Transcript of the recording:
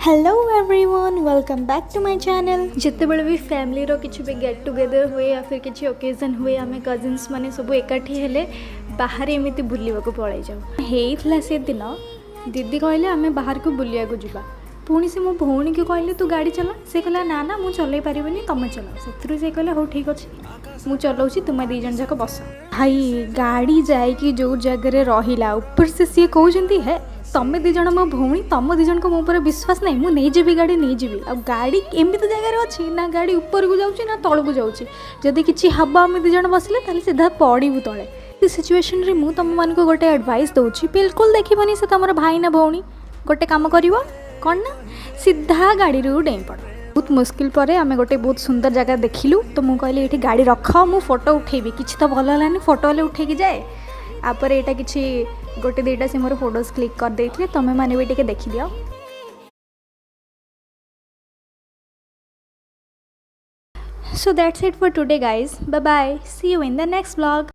Hello everyone welcome back to my channel. जिते बड़े भी फैमिली रो किसी भी गेट टुगेदर हुए या फिर किसी ओकेजन हुए आम कजिन्स माने सब एकाठी हेले बाहर एमती बुलवा को पड़े जाऊ हेला से दिन दीदी कहले आम बाहर को बुलिया को जावा पुणी से मो भौणी को कहले तू गाड़ी चला से कहला ना ना मुझे चल पारिनी तुम चल से कहले हो ठीक अच्छे मुझे चलाऊँ तुम्हें दी जन जाक बस भाई गाड़ी जाकि जो जगह रहा ऊपर से सी कहते है तमे दी जन मो भौणी तुम दी जन को मो पर विश्वास नहीं मुझे गाड़ी नहीं जी आ गाड़ी एमती जगार अच्छी ना गाड़ी ऊपर को जाऊँगी ना तल को जाऊँगी जदि किसी हम आम दी जन बसले सीधा पड़ू तले सिचुएशन रे मु तुम मान को गोटे एडवाइस दूची बिल्कुल देखनी से तुम भाई ना भौणी गोटे कम कर कौन ना सीधा गाड़ी रू डेई पड़ बहुत मुस्किल पर आम गोटे बहुत सुंदर जगह देखिलु तो मुझे कहली ये गाड़ी रख मु फोटो उठेबी किसी तो भल है फोटो वाले उठेकी जाए आपर यहाँ किसी गोटे दुईटा से मोर फोटोज क्लिक कर देते तुम मैंने भी टे देखी दियो। So that's it for today guys. Bye bye. See you in the next vlog.